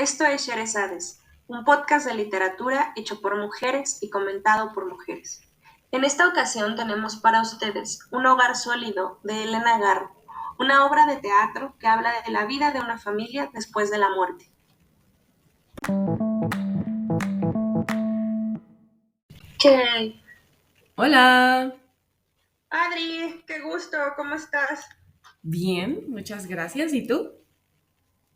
Esto es Sherezades, un podcast de literatura hecho por mujeres y comentado por mujeres. En esta ocasión tenemos para ustedes Un hogar sólido de Elena Garro, una obra de teatro que habla de la vida de una familia después de la muerte. ¿Qué? Hola, Adri, qué gusto, ¿cómo estás? bien, muchas gracias. ¿Y tú?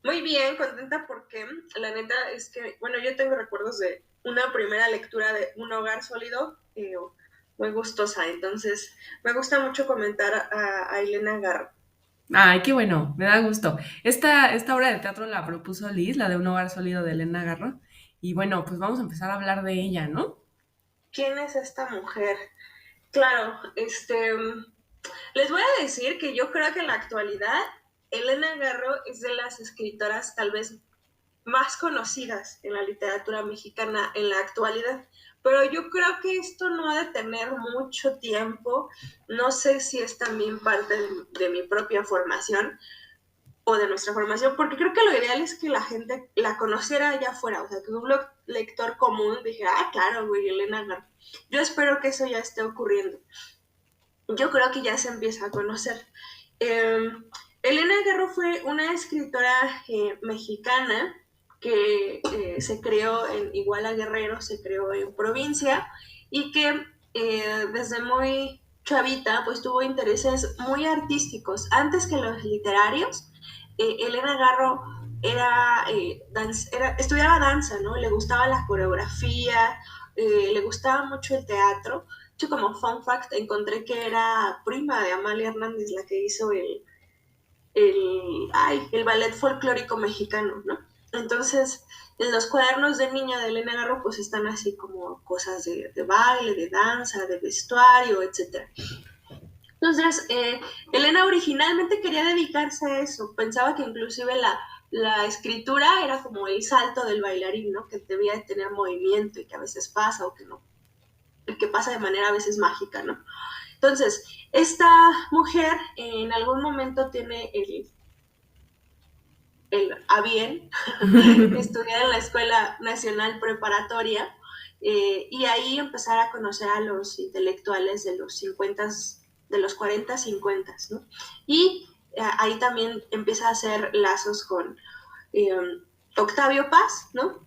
Muy bien, contenta porque la neta es que, bueno, yo tengo recuerdos de una primera lectura de Un hogar sólido, muy gustosa, entonces me gusta mucho comentar a Elena Garro. Ay, qué bueno, me da gusto. Esta obra de teatro la propuso Liz, la de Un hogar sólido de Elena Garro. Y bueno, pues vamos a empezar a hablar de ella, ¿no? ¿Quién es esta mujer? Claro, les voy a decir que yo creo que en la actualidad Elena Garro es de las escritoras tal vez más conocidas en la literatura mexicana en la actualidad. Pero yo creo que esto no ha de tener mucho tiempo. No sé si es también parte de mi propia formación o de nuestra formación, porque creo que lo ideal es que la gente la conociera allá afuera, o sea, que un lector común dijera, ah, claro, güey, Elena Garro. Yo espero que eso ya esté ocurriendo. Yo creo que ya se empieza a conocer. Eh, Elena Garro fue una escritora mexicana que se creó en Iguala Guerrero, se creó en provincia y que desde muy chavita pues tuvo intereses muy artísticos. Antes que los literarios, Elena Garro estudiaba danza, ¿no? Le gustaba la coreografía, le gustaba mucho el teatro. Yo como fun fact encontré que era prima de Amalia Hernández la que hizo el ballet folclórico mexicano, ¿no? Entonces, en los cuadernos de niña de Elena Garro pues están así como cosas de baile, de danza, de vestuario, etc. Entonces, Elena originalmente quería dedicarse a eso, pensaba que inclusive la escritura era como el salto del bailarín, ¿no? Que debía de tener movimiento y que a veces pasa o que no, que pasa de manera a veces mágica, ¿no? Entonces, esta mujer en algún momento tiene el a bien estudiar en la Escuela Nacional Preparatoria y ahí empezar a conocer a los intelectuales de los 50, de los 40, 50, ¿no? Y ahí también empieza a hacer lazos con eh, Octavio Paz, ¿no?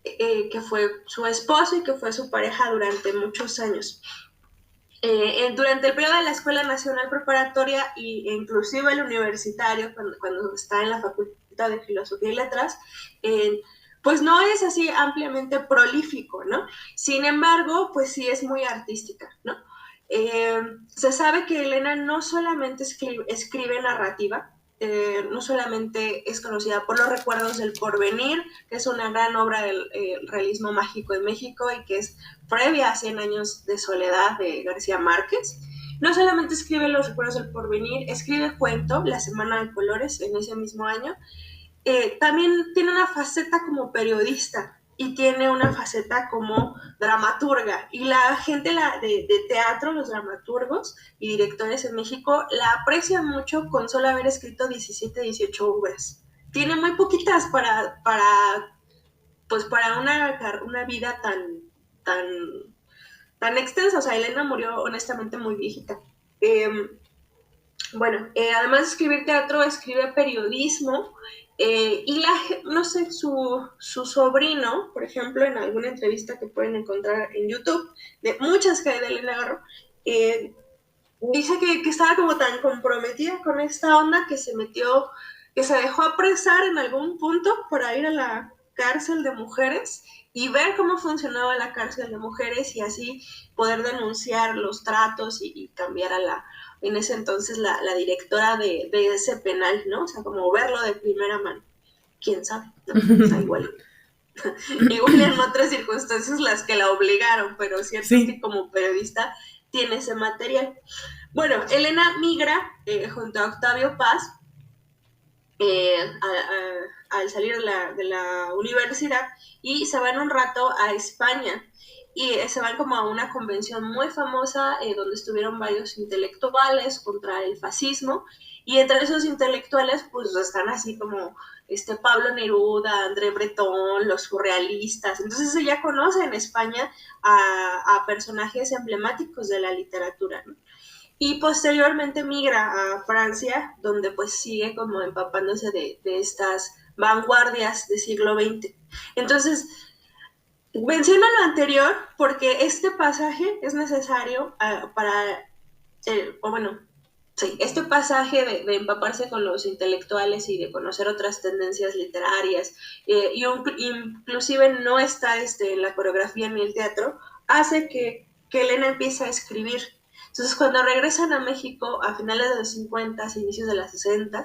Que fue su esposo y que fue su pareja durante muchos años. Durante el periodo de la Escuela Nacional Preparatoria e inclusive el universitario, cuando está en la Facultad de Filosofía y Letras, pues no es así ampliamente prolífico, ¿no? Sin embargo, pues sí es muy artística, ¿no? Se sabe que Elena no solamente escribe narrativa, no solamente es conocida por Los recuerdos del porvenir, que es una gran obra del realismo mágico en México y que es previa a 100 años de soledad de García Márquez. No solamente escribe Los recuerdos del porvenir, escribe cuento, La Semana de Colores, en ese mismo año. También tiene una faceta como periodista y tiene una faceta como dramaturga. Y la gente de teatro, los dramaturgos y directores en México, la aprecian mucho con solo haber escrito 17, 18 obras. Tiene muy poquitas pues para una vida tan, tan extensa. O sea, Elena murió honestamente muy viejita. Bueno, además de escribir teatro, escribe periodismo y no sé, su sobrino, por ejemplo, en alguna entrevista que pueden encontrar en YouTube, de muchas que hay de Elena Garro, eh, dice que estaba como tan comprometida con esta onda que se metió, que se dejó apresar en algún punto para ir a la cárcel de mujeres y ver cómo funcionaba la cárcel de mujeres y así poder denunciar los tratos y cambiar a en ese entonces la directora de ese penal, ¿no? O sea, como verlo de primera mano. ¿Quién sabe? ¿No? O sea, igual en otras circunstancias las que la obligaron, pero cierto es que Sí. como periodista tiene ese material. Bueno, Elena migra junto a Octavio Paz al salir de la universidad y se van un rato a España. y se van como a una convención muy famosa donde estuvieron varios intelectuales contra el fascismo, y entre esos intelectuales pues están así como Pablo Neruda, André Breton, los surrealistas. Entonces ella conoce en España a personajes emblemáticos de la literatura, ¿no? Y posteriormente migra a Francia, donde pues sigue como empapándose de estas vanguardias del siglo XX. Entonces, menciono lo anterior porque este pasaje es necesario para, o bueno, sí, este pasaje de empaparse con los intelectuales y de conocer otras tendencias literarias, y inclusive no está en la coreografía ni el teatro, hace que Elena empiece a escribir. Entonces, cuando regresan a México a finales de los 50, inicios de los 60,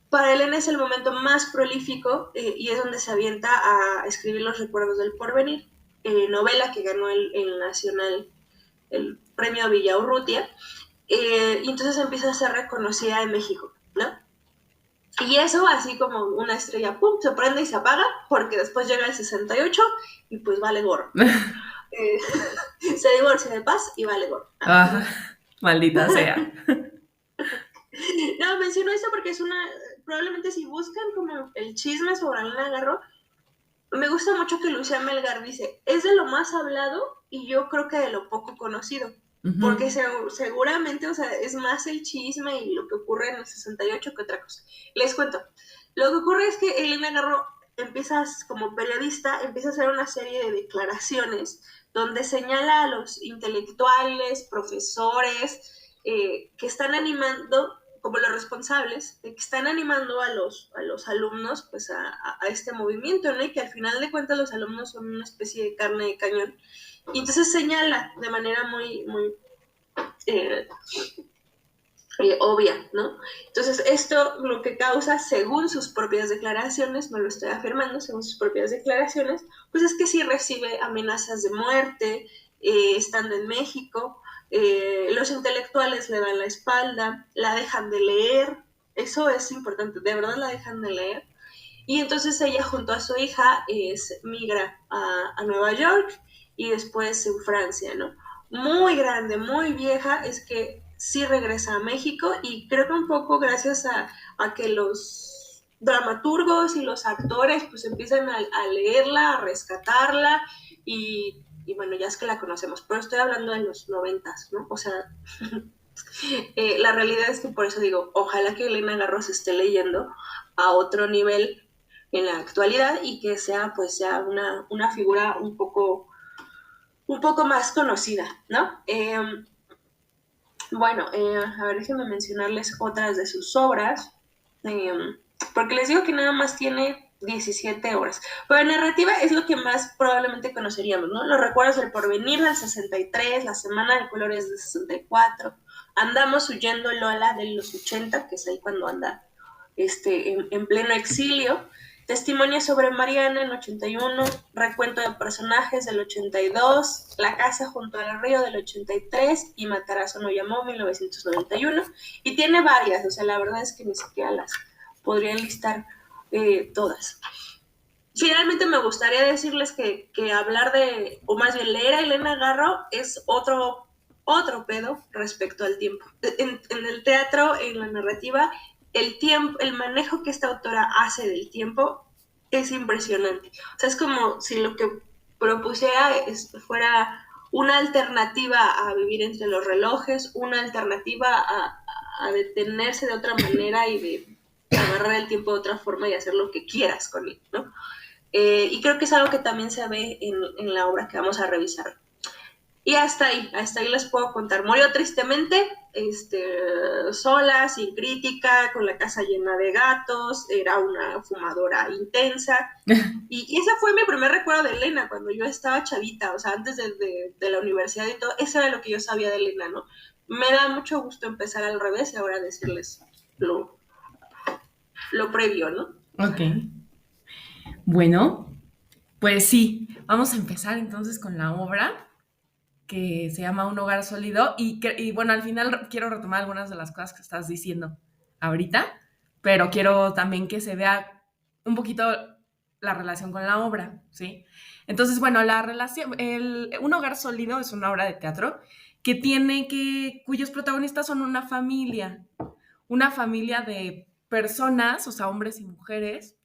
para Elena es el momento más prolífico, y es donde se avienta a escribir Los recuerdos del porvenir, novela que ganó el Nacional, el premio Villaurrutia, y entonces empieza a ser reconocida en México, ¿no? Y eso, así como una estrella, pum, se prende y se apaga, porque después llega el 68 y pues vale gorro. Se divorcia de Paz y vale gorro. Ah, maldita sea. No, menciono esto porque es probablemente si buscan como el chisme sobre Elena Garro, me gusta mucho que Lucía Melgar dice, es de lo más hablado y yo creo que de lo poco conocido. Porque seguramente, o sea, es más el chisme y lo que ocurre en el 68 que otra cosa. Les cuento. Lo que ocurre es que Elena Garro empieza, como periodista, empieza a hacer una serie de declaraciones donde señala a los intelectuales, profesores, que están animando, como los responsables, que están animando a los alumnos pues a este movimiento, ¿no? Y que al final de cuentas los alumnos son una especie de carne de cañón. Y entonces señala de manera muy, muy obvia, ¿no? Entonces esto lo que causa, según sus propias declaraciones, no lo estoy afirmando, según sus propias declaraciones, pues es que sí recibe amenazas de muerte, estando en México, los intelectuales le dan la espalda, la dejan de leer, eso es importante, de verdad la dejan de leer, y entonces ella junto a su hija migra a Nueva York y después en Francia, ¿no? Muy grande, muy vieja, es que sí regresa a México, y creo que un poco gracias a que los dramaturgos y los actores pues empiezan a leerla, a rescatarla, y bueno, ya es que la conocemos, pero estoy hablando de los 90, ¿no? O sea, la realidad es que por eso digo, ojalá que Elena Garro se esté leyendo a otro nivel en la actualidad y que sea pues ya una figura un poco más conocida, ¿no? Bueno, a ver, déjenme mencionarles otras de sus obras, eh, porque les digo que nada más tiene 17 horas. Pero la narrativa es lo que más probablemente conoceríamos, ¿no? Los recuerdos del porvenir del 63, la semana de colores del 64, andamos huyendo Lola de los 80, que es ahí cuando anda en pleno exilio, testimonios sobre Mariana en 81, recuento de personajes del 82, La casa junto al río del 83 y Matarazzo no llamó 1991, y tiene varias, o sea, la verdad es que ni siquiera las podría listar todas. Finalmente me gustaría decirles que hablar o más bien leer a Elena Garro es otro pedo respecto al tiempo. En el teatro, en la narrativa, el tiempo, el manejo que esta autora hace del tiempo es impresionante. O sea, es como si lo que propusiera fuera una alternativa a vivir entre los relojes, una alternativa a detenerse de otra manera y de agarrar el tiempo de otra forma y hacer lo que quieras con él, ¿no? Y creo que es algo que también se ve en la obra que vamos a revisar. Y hasta ahí les puedo contar. Murió tristemente, sola, sin crítica, con la casa llena de gatos, era una fumadora intensa. Y ese fue mi primer recuerdo de Elena, cuando yo estaba chavita, o sea, antes de la universidad y todo, eso era lo que yo sabía de Elena, ¿no? Me da mucho gusto empezar al revés y ahora decirles lo previo, ¿no? Ok. Bueno, pues sí, vamos a empezar entonces con la obra que se llama Un hogar sólido y bueno, al final quiero retomar algunas de las cosas que estás diciendo ahorita, pero quiero también que se vea un poquito la relación con la obra, ¿sí? Entonces, bueno, la relación, Un hogar sólido es una obra de teatro cuyos protagonistas son una familia de personas, o sea, hombres y mujeres.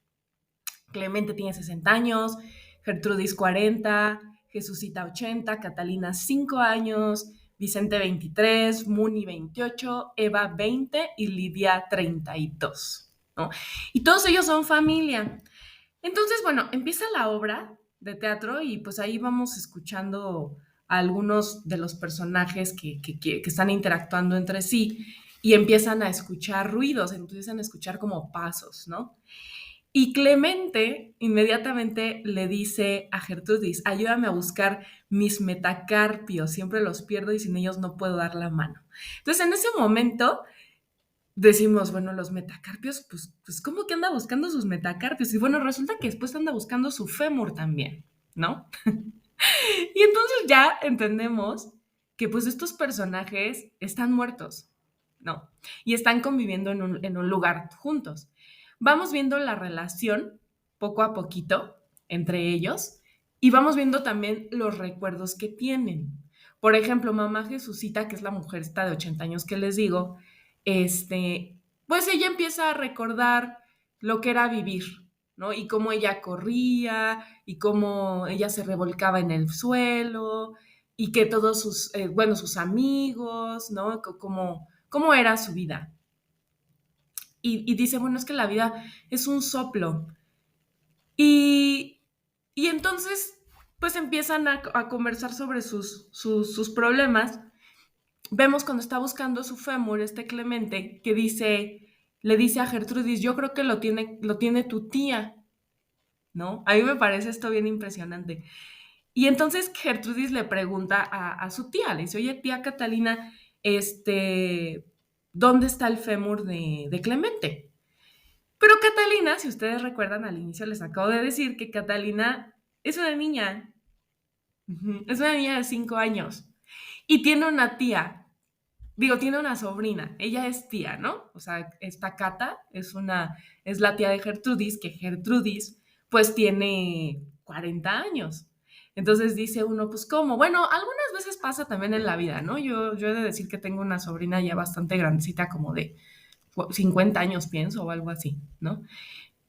Clemente tiene 60 años, Gertrudis 40, Jesucita 80, Catalina 5 años, Vicente 23, Muni 28, Eva 20 y Lidia 32, ¿no? Y todos ellos son familia. Entonces, bueno, empieza la obra de teatro y pues ahí vamos escuchando a algunos de los personajes que están interactuando entre sí y empiezan a escuchar ruidos, empiezan a escuchar como pasos, ¿no? Y Clemente inmediatamente le dice a Gertrudis, ayúdame a buscar mis metacarpios, siempre los pierdo y sin ellos no puedo dar la mano. Entonces, en ese momento decimos, bueno, los metacarpios, pues ¿cómo que anda buscando sus metacarpios? Y bueno, resulta que después anda buscando su fémur también, ¿no? Y entonces ya entendemos que pues estos personajes están muertos, ¿no? Y están conviviendo en un lugar juntos. Vamos viendo la relación poco a poquito entre ellos y vamos viendo también los recuerdos que tienen. Por ejemplo, mamá Jesucita, que es la mujer esta de 80 años que les digo, pues ella empieza a recordar lo que era vivir, ¿no? Y cómo ella corría y cómo ella se revolcaba en el suelo y que todos sus amigos, ¿no? Cómo era su vida. Y dice, bueno, es que la vida es un soplo. Y, y entonces, pues empiezan a conversar sobre sus problemas. Vemos cuando está buscando su fémur, Clemente, que le dice a Gertrudis, yo creo que lo tiene tu tía, ¿no? A mí me parece esto bien impresionante. Y entonces Gertrudis le pregunta a su tía, le dice, oye, tía Catalina, ¿dónde está el fémur de Clemente? Pero Catalina, si ustedes recuerdan, al inicio les acabo de decir que Catalina es una niña, es una niña de 5 años y tiene una tía, tiene una sobrina, ella es tía, ¿no? O sea, esta Cata es la tía de Gertrudis, que Gertrudis pues tiene 40 años. Entonces dice uno, pues ¿cómo? Bueno, algunas veces pasa también en la vida, ¿no? Yo he de decir que tengo una sobrina ya bastante grandecita, como de 50 años, pienso, o algo así, ¿no?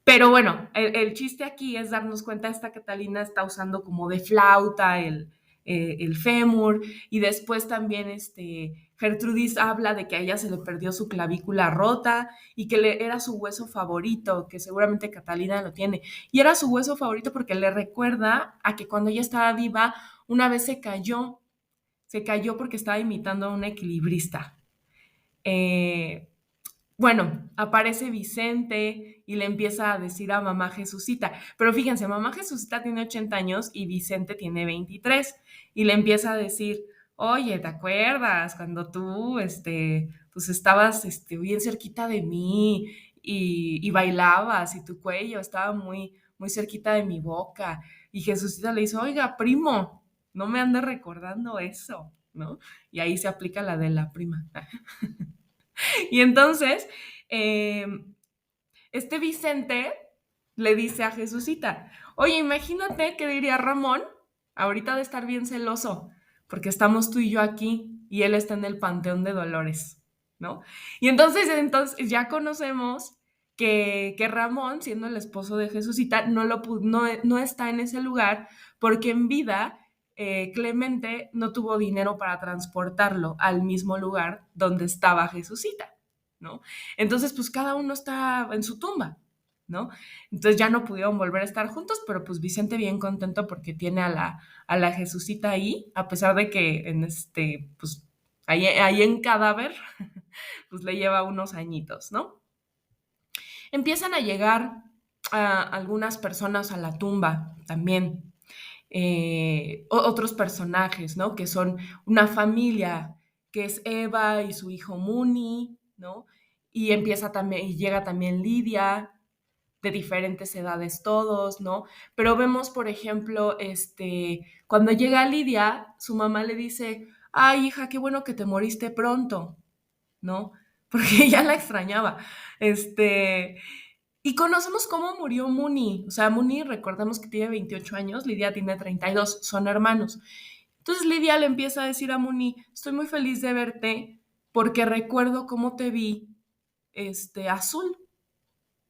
Pero bueno, el chiste aquí es darnos cuenta, esta Catalina está usando como de flauta el fémur y después también Gertrudis habla de que a ella se le perdió su clavícula rota y que era su hueso favorito, que seguramente Catalina lo tiene. Y era su hueso favorito porque le recuerda a que cuando ella estaba viva, una vez se cayó porque estaba imitando a un equilibrista. Bueno, aparece Vicente y le empieza a decir a mamá Jesucita, pero fíjense, mamá Jesucita tiene 80 años y Vicente tiene 23 y le empieza a decir, oye, ¿te acuerdas cuando tú, pues estabas, bien cerquita de mí y bailabas y tu cuello estaba muy, muy cerquita de mi boca? Y Jesucita le dice, oiga, primo, no me andes recordando eso, ¿no? Y ahí se aplica la de la prima. Y entonces, eh, Vicente le dice a Jesucita, oye, imagínate qué diría Ramón, ahorita de estar bien celoso, porque estamos tú y yo aquí y él está en el Panteón de Dolores, ¿no? Y entonces ya conocemos que Ramón, siendo el esposo de Jesucita, no está en ese lugar porque en vida Clemente no tuvo dinero para transportarlo al mismo lugar donde estaba Jesucita, ¿no? Entonces, pues cada uno está en su tumba, ¿no? Entonces ya no pudieron volver a estar juntos, pero pues Vicente bien contento porque tiene a la Jesucita ahí, a pesar de que pues ahí en cadáver, pues le lleva unos añitos, ¿no? Empiezan a llegar algunas personas a la tumba también, otros personajes, ¿no? Que son una familia, que es Eva y su hijo Muni, ¿no? Y llega también Lidia, de diferentes edades todos, ¿no? Pero vemos, por ejemplo, cuando llega Lidia, su mamá le dice, ay, hija, qué bueno que te moriste pronto, ¿no? Porque ella la extrañaba. Y conocemos cómo murió Muni. O sea, Muni, recordemos que tiene 28 años, Lidia tiene 32, son hermanos. Entonces Lidia le empieza a decir a Muni, estoy muy feliz de verte porque recuerdo cómo te vi azul,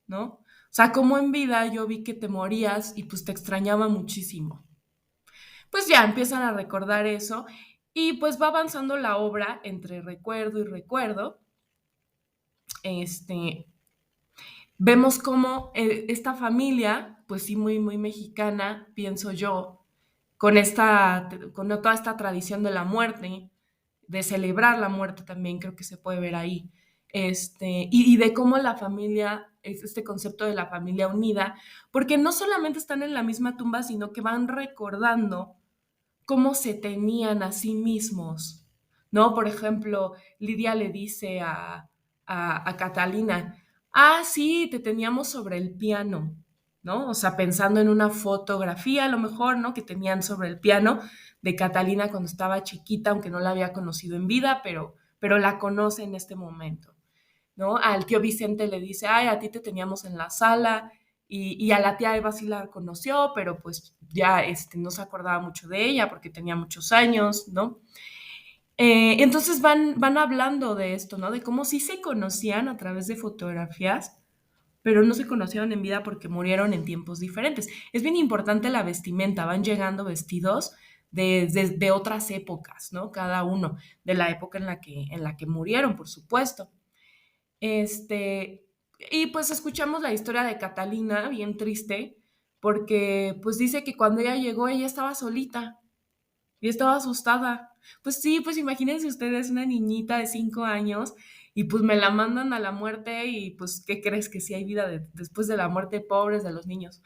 ¿no? O sea, cómo en vida yo vi que te morías y pues te extrañaba muchísimo. Pues ya empiezan a recordar eso y pues va avanzando la obra entre recuerdo y recuerdo. Este, Vemos cómo esta familia, pues sí, muy, muy mexicana, pienso yo, con toda esta tradición de la muerte, de celebrar la muerte también, creo que se puede ver ahí. Y de cómo la familia, es este concepto de la familia unida, porque no solamente están en la misma tumba, sino que van recordando cómo se tenían a sí mismos, ¿no? Por ejemplo, Lidia le dice a Catalina, ah, sí, te teníamos sobre el piano, ¿no? O sea, pensando en una fotografía a lo mejor, ¿no? Que tenían sobre el piano de Catalina cuando estaba chiquita, aunque no la había conocido en vida, pero la conoce en este momento, ¿no? Al tío Vicente le dice, ay, a ti te teníamos en la sala, y a la tía Eva sí la conoció, pero pues ya no se acordaba mucho de ella porque tenía muchos años, ¿no? Entonces van hablando de esto, ¿no? De cómo sí se conocían a través de fotografías, pero no se conocieron en vida porque murieron en tiempos diferentes. Es bien importante la vestimenta, van llegando vestidos de otras épocas, ¿no? Cada uno, de la época en la que murieron, por supuesto. Este, y pues escuchamos la historia de Catalina, bien triste, porque pues dice que cuando ella llegó ella estaba solita y estaba asustada. Pues sí, pues imagínense ustedes una niñita de 5 años y pues me la mandan a la muerte y pues ¿qué crees que si hay vida después de la muerte? Pobres de los niños.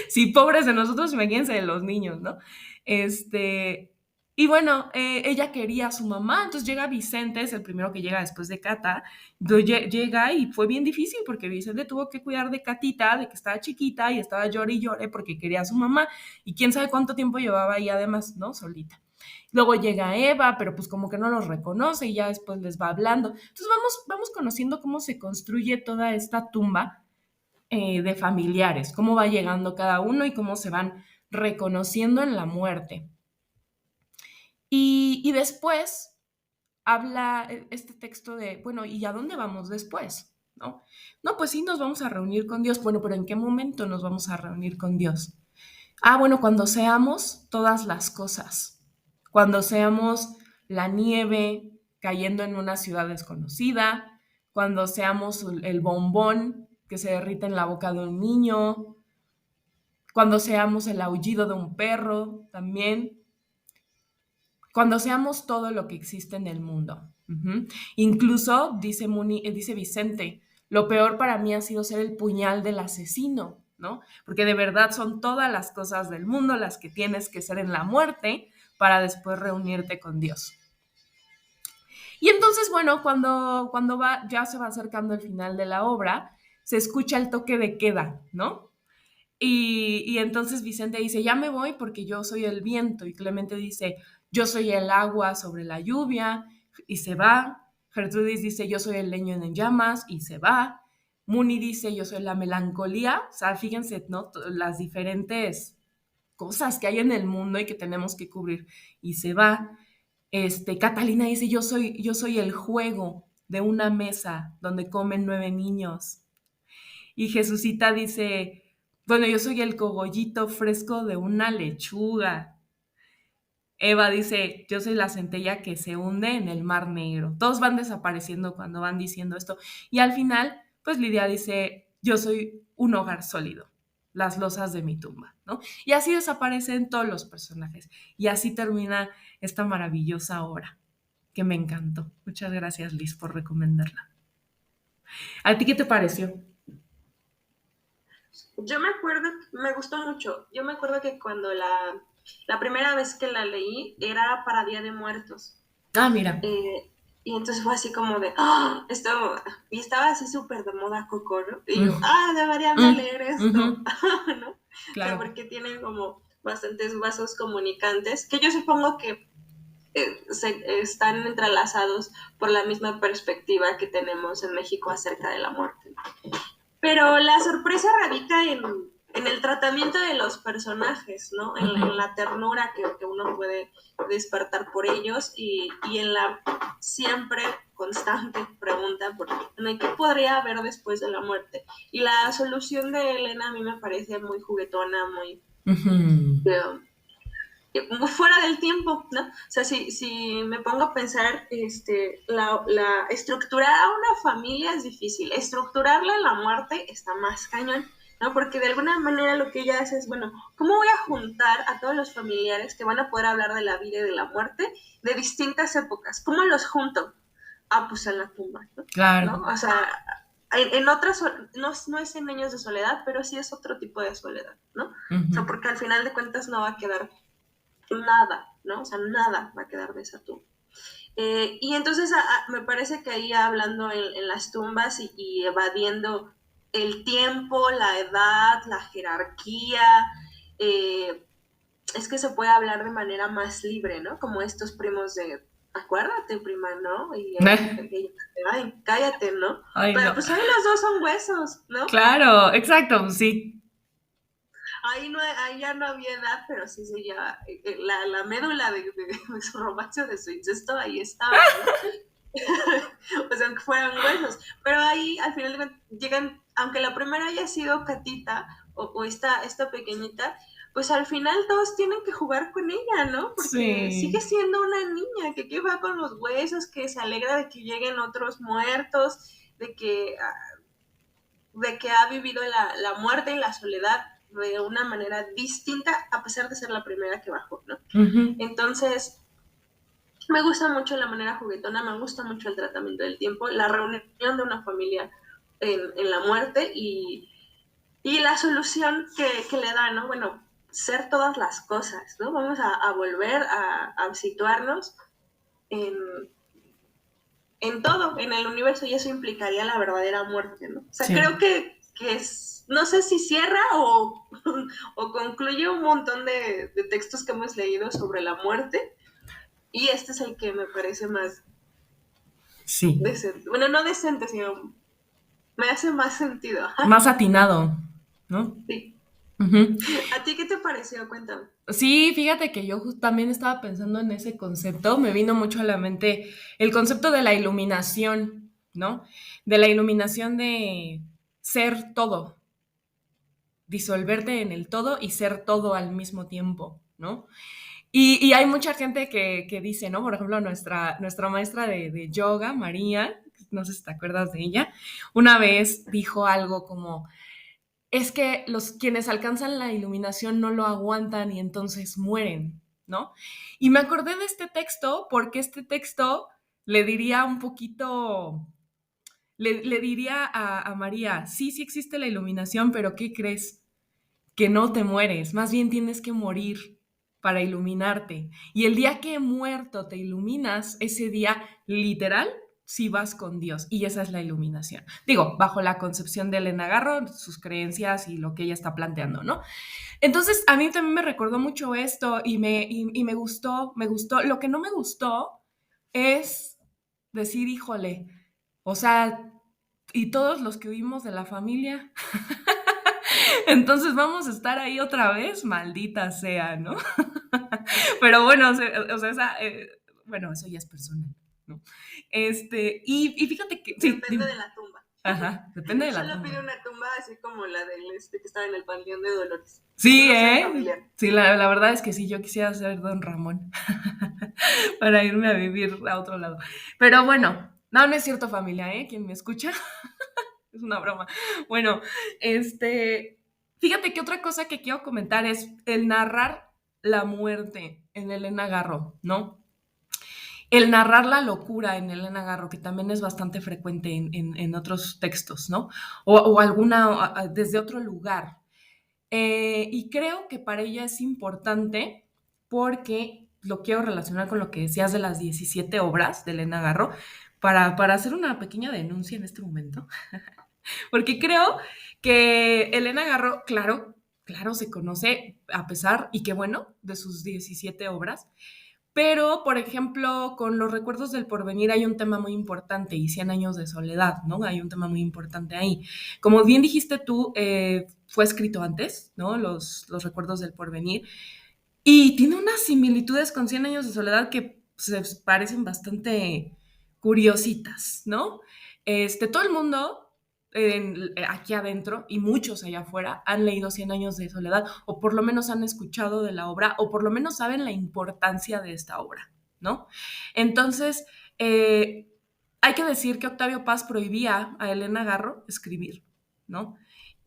Sí, pobres de nosotros, imagínense de los niños, ¿no? Este, y bueno, ella quería a su mamá, entonces llega Vicente, es el primero que llega después de Cata, llega y fue bien difícil porque Vicente tuvo que cuidar de Catita, de que estaba chiquita y estaba llore y llore porque quería a su mamá y quién sabe cuánto tiempo llevaba ahí además, ¿no? Solita. Luego llega Eva, pero pues como que no los reconoce y ya después les va hablando. Entonces vamos conociendo cómo se construye toda esta tumba de familiares, cómo va llegando cada uno y cómo se van reconociendo en la muerte. Y después habla este texto de, bueno, ¿y a dónde vamos después? ¿No? No, pues sí, nos vamos a reunir con Dios. Bueno, pero ¿en qué momento nos vamos a reunir con Dios? Ah, bueno, cuando seamos todas las cosas, cuando seamos la nieve cayendo en una ciudad desconocida, cuando seamos el bombón que se derrite en la boca de un niño, cuando seamos el aullido de un perro también, cuando seamos todo lo que existe en el mundo. Incluso, dice Vicente, lo peor para mí ha sido ser el puñal del asesino, ¿no? Porque de verdad son todas las cosas del mundo las que tienes que ser en la muerte para después reunirte con Dios. Y entonces, bueno, cuando ya se va acercando el final de la obra, se escucha el toque de queda, ¿no? Y entonces Vicente dice, ya me voy porque yo soy el viento. Y Clemente dice, yo soy el agua sobre la lluvia, y se va. Gertrudis dice, yo soy el leño en llamas, y se va. Muni dice, yo soy la melancolía. O sea, fíjense, ¿no? Las diferentes cosas que hay en el mundo y que tenemos que cubrir, y se va. Catalina dice, yo soy el juego de una mesa donde comen 9 niños. Y Jesucita dice, bueno, yo soy el cogollito fresco de una lechuga. Eva dice, yo soy la centella que se hunde en el mar negro. Todos van desapareciendo cuando van diciendo esto. Y al final, pues Lidia dice, yo soy un hogar sólido, las losas de mi tumba, ¿no? Y así desaparecen todos los personajes. Y así termina esta maravillosa obra, que me encantó. Muchas gracias, Liz, por recomendarla. ¿A ti qué te pareció? Yo me acuerdo, me gustó mucho. Yo me acuerdo que cuando la primera vez que la leí era para Día de Muertos. Ah, mira. Y entonces fue así como de, ¡ah! Esto, y estaba así súper de moda Coco, ¿no? Y yo, debería de leer esto, ¿no? Claro. O sea, porque tiene como bastantes vasos comunicantes, que yo supongo que están entrelazados por la misma perspectiva que tenemos en México acerca de la muerte. Pero la sorpresa radica en el tratamiento de los personajes, ¿no? En la ternura que uno puede despertar por ellos y en la siempre constante pregunta por qué podría haber después de la muerte. Y la solución de Elena a mí me parece muy juguetona, muy... Ujú. fuera del tiempo, ¿no? O sea, si me pongo a pensar, estructurar a una familia es difícil, estructurarla en la muerte está más cañón, ¿no? Porque de alguna manera lo que ella hace es, bueno, ¿cómo voy a juntar a todos los familiares que van a poder hablar de la vida y de la muerte de distintas épocas? ¿Cómo los junto? Ah, pues en la tumba, ¿no? Claro. ¿No? O sea, en otras, no es en años de soledad, pero sí es otro tipo de soledad, ¿no? O sea, Ujú. porque al final de cuentas no va a quedar nada, ¿no? O sea, nada va a quedar de esa tumba. Y entonces me parece que ahí hablando en las tumbas y evadiendo el tiempo, la edad, la jerarquía, eh, es que se puede hablar de manera más libre, ¿no? Como estos primos de, acuérdate, prima, ¿no? Ay, cállate, ¿no? Ay, Pero no. pues ahí los dos son huesos, ¿no? Claro, exacto, pues sí. Ahí, no, ahí ya no había edad, pero sí se lleva la médula de su romance, de su incesto, ahí estaba, ¿no? O sea, aunque fueran huesos. Pero ahí al final llegan, aunque la primera haya sido Catita o esta pequeñita, pues al final todos tienen que jugar con ella, ¿no? Porque sigue Sí. siendo una niña que va con los huesos, que se alegra de que lleguen otros muertos, de que ha vivido la muerte y la soledad de una manera distinta, a pesar de ser la primera que bajó, ¿no? Ujú. Entonces, me gusta mucho la manera juguetona, me gusta mucho el tratamiento del tiempo, la reunión de una familia en la muerte y la solución que le da, ¿no? Bueno, ser todas las cosas, ¿no? Vamos a volver a situarnos en, en todo, en el universo, y eso implicaría la verdadera muerte, ¿no? O sea, Sí. creo que es, no sé si cierra o concluye un montón de textos que hemos leído sobre la muerte, y este es el que me parece más Sí. decente. Bueno, no decente, sino me hace más sentido. Más atinado, ¿no? Sí. Ujú. ¿A ti qué te pareció? Cuéntame. Sí, fíjate que yo también estaba pensando en ese concepto, me vino mucho a la mente el concepto de la iluminación, ¿no? De la iluminación de ser todo, disolverte en el todo y ser todo al mismo tiempo, ¿no? Y hay mucha gente que dice, ¿no? Por ejemplo, nuestra maestra de yoga, María, no sé si te acuerdas de ella, una vez dijo algo como, es que los quienes alcanzan la iluminación no lo aguantan y entonces mueren, ¿no? Y me acordé de este texto porque este texto le diría un poquito, le diría a María, sí, sí existe la iluminación, pero ¿qué crees? Que no te mueres, más bien tienes que morir para iluminarte. Y el día que he muerto te iluminas, ese día literal sí vas con Dios y esa es la iluminación. Digo, bajo la concepción de Elena Garro, sus creencias y lo que ella está planteando, ¿no? Entonces, a mí también me recordó mucho esto y me gustó, me gustó. Lo que no me gustó es decir, híjole, o sea, y todos los que huimos de la familia, entonces vamos a estar ahí otra vez, maldita sea, ¿no? Pero bueno, o sea bueno, eso ya es personal, ¿no? Y fíjate que, sí, Depende de dime. la tumba. Ajá, depende de la Solo pide tumba. una tumba así como la del que estaba en el Panteón de Dolores. Que Sí, no sea ¿eh? familiar. Sí, la verdad es que sí, yo quisiera ser Don Ramón para irme a vivir a otro lado. Pero bueno, no, no es cierto familia, ¿eh? Quien me escucha, es una broma. Bueno, fíjate que otra cosa que quiero comentar es el narrar la muerte en Elena Garro, ¿no? El narrar la locura en Elena Garro, que también es bastante frecuente en otros textos, ¿no? O alguna, desde otro lugar. Y creo que para ella es importante porque lo quiero relacionar con lo que decías de las 17 obras de Elena Garro, para hacer una pequeña denuncia en este momento, porque creo que Elena Garro, claro, claro, se conoce a pesar, y qué bueno, de sus 17 obras, Pero, por ejemplo, con los recuerdos del porvenir hay un tema muy importante y 100 años de soledad, ¿no? Hay un tema muy importante ahí. Como bien dijiste tú, fue escrito antes, ¿no? Los recuerdos del porvenir. Y tiene unas similitudes con 100 años de soledad que se parecen bastante curiositas, ¿no? Todo el mundo aquí adentro y muchos allá afuera han leído 100 años de soledad o por lo menos han escuchado de la obra o por lo menos saben la importancia de esta obra, ¿no? Entonces, eh, hay que decir que Octavio Paz prohibía a Elena Garro escribir, ¿no?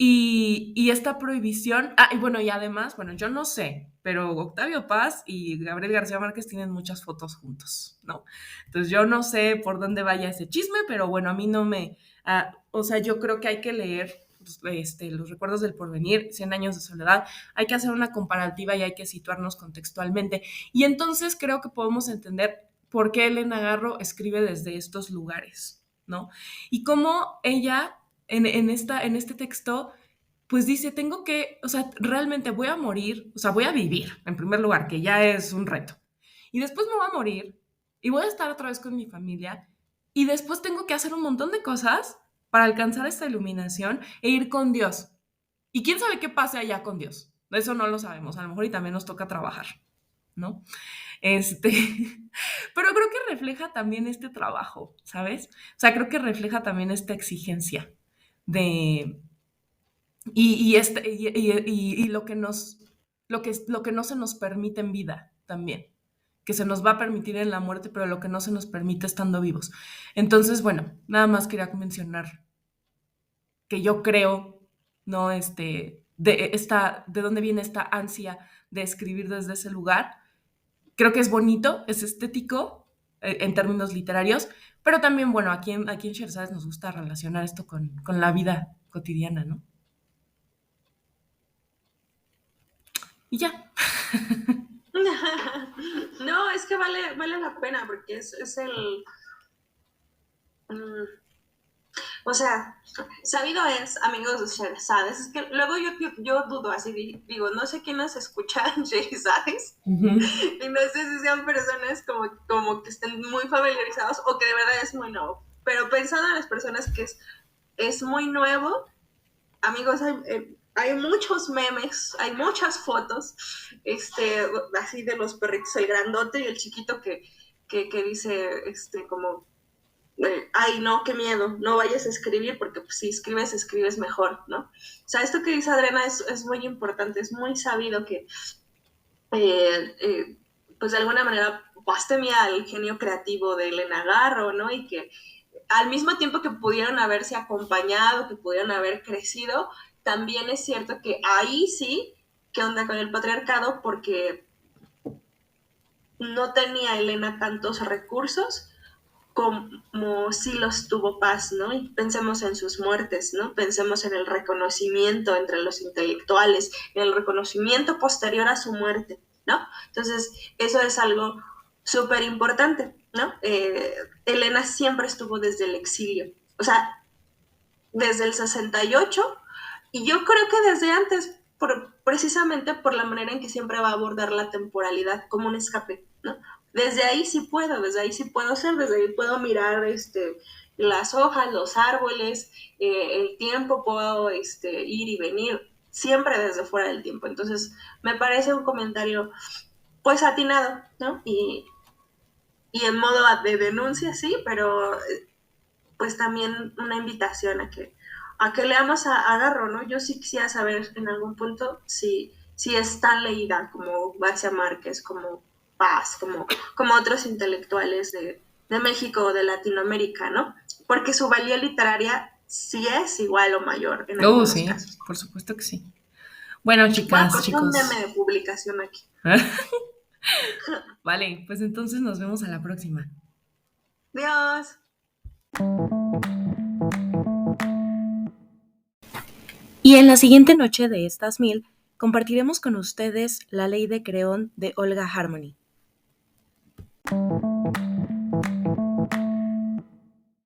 Y esta prohibición, y bueno, y además, bueno, yo no sé, pero Octavio Paz y Gabriel García Márquez tienen muchas fotos juntos, ¿no? Entonces yo no sé por dónde vaya ese chisme, pero bueno, a mí no me, o sea, yo creo que hay que leer pues, los recuerdos del porvenir, 100 años de soledad, hay que hacer una comparativa y hay que situarnos contextualmente. Y entonces creo que podemos entender por qué Elena Garro escribe desde estos lugares, ¿no? Y cómo ella en este texto, pues dice, tengo que, o sea, realmente voy a morir, o sea, voy a vivir, en primer lugar, que ya es un reto. Y después me voy a morir y voy a estar otra vez con mi familia y después tengo que hacer un montón de cosas para alcanzar esta iluminación e ir con Dios. Y quién sabe qué pase allá con Dios. Eso no lo sabemos. A lo mejor y también nos toca trabajar, ¿no? Este, pero creo que refleja también este trabajo, ¿sabes? O sea, creo que refleja también esta exigencia de, y lo que lo que no se nos permite en vida también, que se nos va a permitir en la muerte, pero lo que no se nos permite estando vivos. Entonces, bueno, nada más quería mencionar que yo creo, ¿no? De dónde viene esta ansia de escribir desde ese lugar. Creo que es bonito, es estético en términos literarios, pero también, bueno, aquí en Shersades nos gusta relacionar esto con la vida cotidiana, ¿no? Y ya. No, es que vale la pena porque es el... O sea, sabido es, amigos de Sherzades, es que luego yo dudo así, digo, no sé quiénes escuchan Sherzades, Ujú. y no sé si sean personas como que estén muy familiarizados o que de verdad es muy nuevo. Pero pensando en las personas que es muy nuevo, amigos, hay muchos memes, hay muchas fotos, así de los perritos, el grandote y el chiquito que dice, como ay, no, qué miedo, no vayas a escribir porque pues, si escribes mejor, ¿no? O sea, esto que dice Adriana es muy importante, es muy sabido que, pues de alguna manera, temía al genio creativo de Elena Garro, ¿no? Y que al mismo tiempo que pudieron haberse acompañado, que pudieron haber crecido, también es cierto que ahí sí, ¿qué onda con el patriarcado? Porque no tenía Elena tantos recursos como si los tuvo Paz, ¿no? Y pensemos en sus muertes, ¿no? Pensemos en el reconocimiento entre los intelectuales, en el reconocimiento posterior a su muerte, ¿no? Entonces, eso es algo súper importante, ¿no? Elena siempre estuvo desde el exilio, o sea, desde el 68, y yo creo que desde antes, precisamente por la manera en que siempre va a abordar la temporalidad como un escape, ¿no? Desde ahí sí puedo ser, desde ahí puedo mirar las hojas, los árboles, el tiempo, puedo ir y venir, siempre desde fuera del tiempo. Entonces, me parece un comentario pues atinado, ¿no? Y en modo de denuncia, sí, pero pues también una invitación a que leamos a Garro, ¿no? Yo sí quisiera saber en algún punto si es tan leída como García Márquez, como Paz, como otros intelectuales de México o de Latinoamérica, ¿no? Porque su valía literaria sí es igual o mayor en Oh, algunos sí, casos. por supuesto que sí. Bueno, Voy a chicas, poner un chicos. meme de publicación aquí. Vale, pues entonces nos vemos a la próxima. Dios. Y en la siguiente noche de estas 1000 compartiremos con ustedes La Ley de Creón de Olga Harmony.